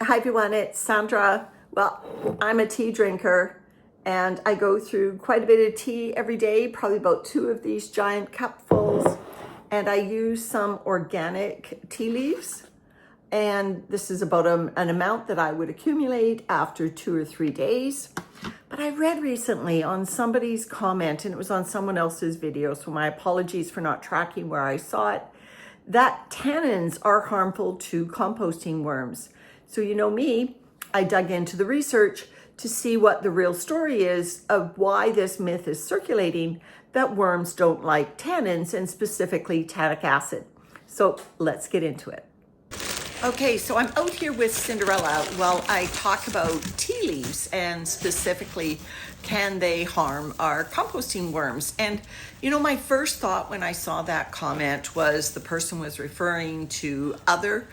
Hi everyone, it's Sandra. Well, I'm a tea drinker and I go through quite a bit of tea every day, probably about 2 of these giant cupfuls. And I use some organic tea leaves. And this is about an amount that I would accumulate after 2 or 3 days. But I read recently on somebody's comment, and it was on someone else's video, so my apologies for not tracking where I saw it, that tannins are harmful to composting worms. So you know me, I dug into the research to see what the real story is of why this myth is circulating that worms don't like tannins and specifically tannic acid. So let's get into it. Okay, so I'm out here with Cinderella while I talk about tea leaves and specifically can they harm our composting worms. And you know, my first thought when I saw that comment was the person was referring to other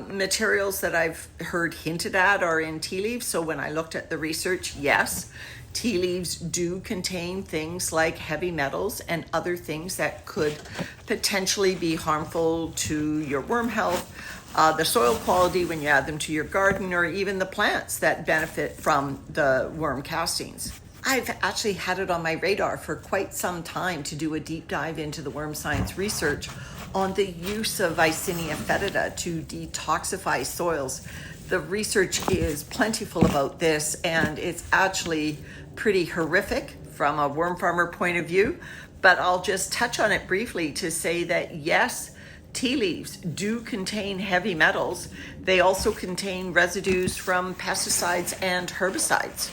materials that I've heard hinted at are in tea leaves. So when I looked at the research, yes, tea leaves do contain things like heavy metals and other things that could potentially be harmful to your worm health. The soil quality when you add them to your garden, or even the plants that benefit from the worm castings. I've actually had it on my radar for quite some time to do a deep dive into the worm science research on the use of Vicinium fetida to detoxify soils. The research is plentiful about this, and it's actually pretty horrific from a worm farmer point of view, but I'll just touch on it briefly to say that yes, tea leaves do contain heavy metals. They also contain residues from pesticides and herbicides.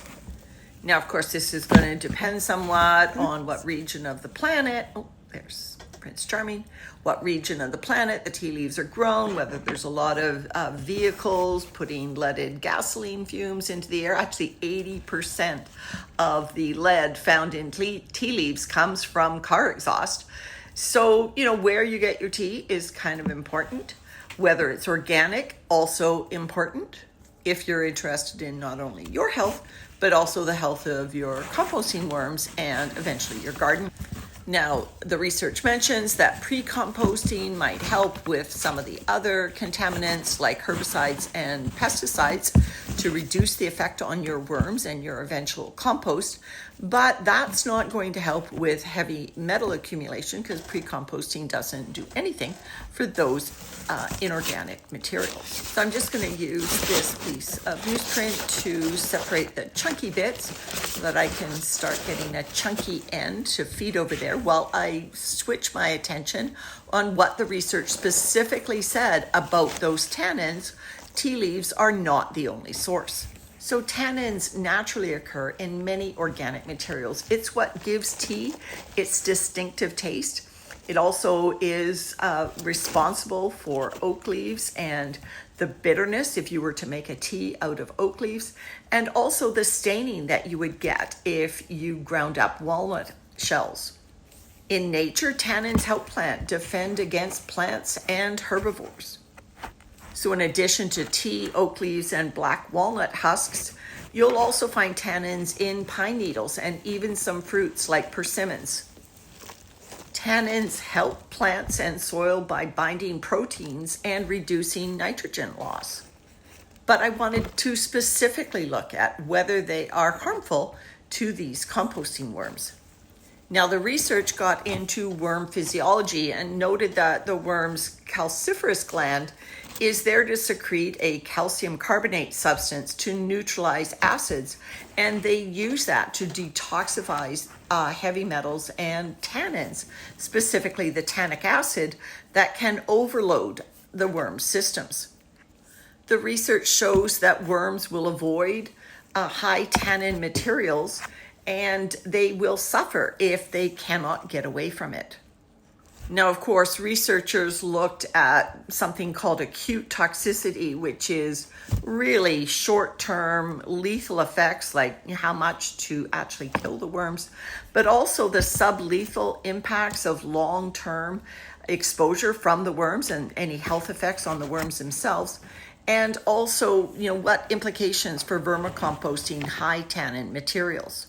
Now, of course, this is going to depend somewhat on what region of the planet, there's Prince Charming, what region of the planet the tea leaves are grown, whether there's a lot of vehicles putting leaded gasoline fumes into the air. Actually, 80% of the lead found in tea leaves comes from car exhaust. So, you know, where you get your tea is kind of important. Whether it's organic, also important if you're interested in not only your health, but also the health of your composting worms and eventually your garden. Now, the research mentions that pre-composting might help with some of the other contaminants like herbicides and pesticides to reduce the effect on your worms and your eventual compost, but that's not going to help with heavy metal accumulation because pre-composting doesn't do anything for those inorganic materials. So I'm just going to use this piece of newsprint to separate the chunky bits so that I can start getting a chunky end to feed over there while I switch my attention on what the research specifically said about those tannins. Tea leaves are not the only source. So tannins naturally occur in many organic materials. It's what gives tea its distinctive taste. It also is responsible for oak leaves and the bitterness if you were to make a tea out of oak leaves, and also the staining that you would get if you ground up walnut shells. In nature, tannins help plant defend against plants and herbivores. So in addition to tea, oak leaves, and black walnut husks, you'll also find tannins in pine needles and even some fruits like persimmons. Tannins help plants and soil by binding proteins and reducing nitrogen loss. But I wanted to specifically look at whether they are harmful to these composting worms. Now, the research got into worm physiology and noted that the worm's calciferous gland is there to secrete a calcium carbonate substance to neutralize acids, and they use that to detoxify heavy metals and tannins, specifically the tannic acid that can overload the worm's systems. The research shows that worms will avoid high tannin materials and they will suffer if they cannot get away from it. Now, of course, researchers looked at something called acute toxicity, which is really short-term lethal effects, like how much to actually kill the worms, but also the sublethal impacts of long-term exposure from the worms and any health effects on the worms themselves, and also, you know, what implications for vermicomposting high tannin materials.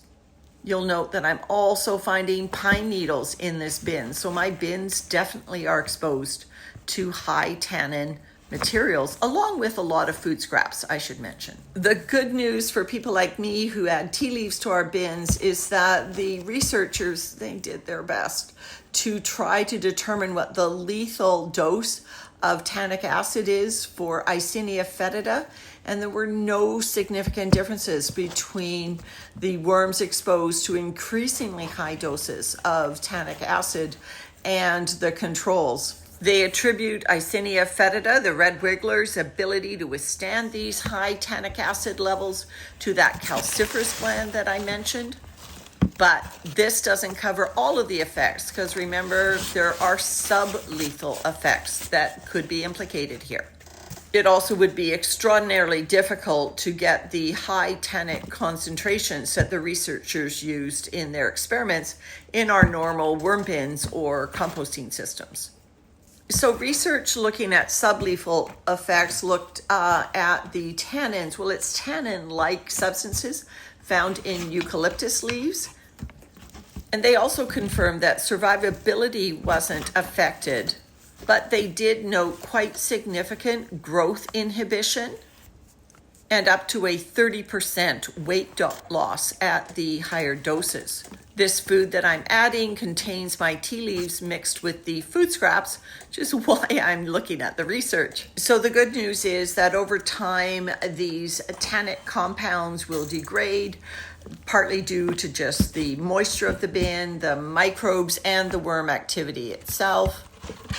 You'll note that I'm also finding pine needles in this bin. So my bins definitely are exposed to high tannin materials, along with a lot of food scraps, I should mention. The good news for people like me who add tea leaves to our bins is that the researchers, they did their best to try to determine what the lethal dose of tannic acid is for Eisenia fetida, and there were no significant differences between the worms exposed to increasingly high doses of tannic acid and the controls. They attribute Eisenia fetida, the red wiggler's ability to withstand these high tannic acid levels, to that calciferous gland that I mentioned. But this doesn't cover all of the effects, because remember, there are sublethal effects that could be implicated here. It also would be extraordinarily difficult to get the high tannic concentrations that the researchers used in their experiments in our normal worm bins or composting systems. So research looking at sublethal effects looked at the tannins. Well, it's tannin-like substances found in eucalyptus leaves. And they also confirmed that survivability wasn't affected, but they did note quite significant growth inhibition and up to a 30% weight loss at the higher doses. This food that I'm adding contains my tea leaves mixed with the food scraps, which is why I'm looking at the research. So the good news is that over time, these tannic compounds will degrade, partly due to just the moisture of the bin, the microbes, and the worm activity itself,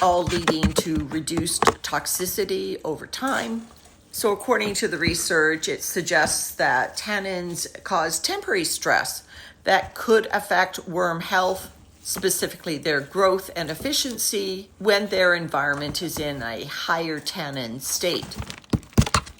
all leading to reduced toxicity over time. So according to the research, it suggests that tannins cause temporary stress that could affect worm health, specifically their growth and efficiency, when their environment is in a higher tannin state.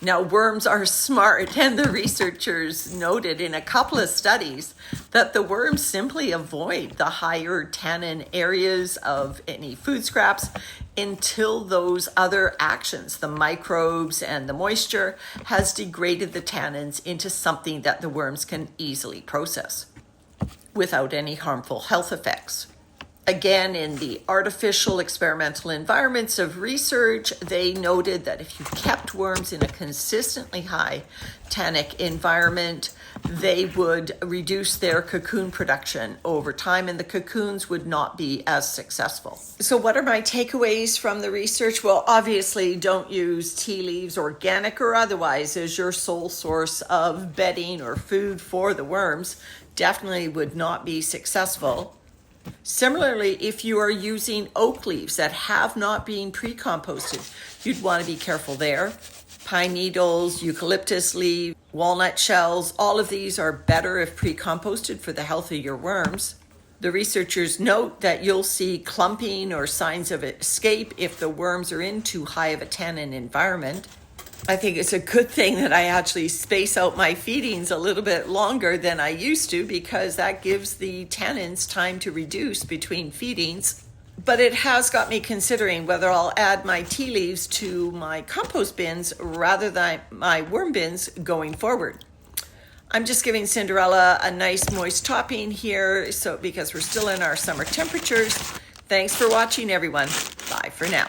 Now, worms are smart, and the researchers noted in a couple of studies that the worms simply avoid the higher tannin areas of any food scraps until those other actions, the microbes and the moisture, has degraded the tannins into something that the worms can easily process without any harmful health effects. Again, in the artificial experimental environments of research, they noted that if you kept worms in a consistently high tannic environment, they would reduce their cocoon production over time, and the cocoons would not be as successful. So what are my takeaways from the research? Well, obviously, don't use tea leaves, organic or otherwise, as your sole source of bedding or food for the worms. Definitely would not be successful. Similarly, if you are using oak leaves that have not been pre-composted, you'd want to be careful there. Pine needles, eucalyptus leaves, walnut shells, all of these are better if pre-composted for the health of your worms. The researchers note that you'll see clumping or signs of escape if the worms are in too high of a tannin environment. I think it's a good thing that I actually space out my feedings a little bit longer than I used to, because that gives the tannins time to reduce between feedings. But it has got me considering whether I'll add my tea leaves to my compost bins rather than my worm bins going forward. I'm just giving Cinderella a nice moist topping here, so because we're still in our summer temperatures. Thanks for watching, everyone. Bye for now.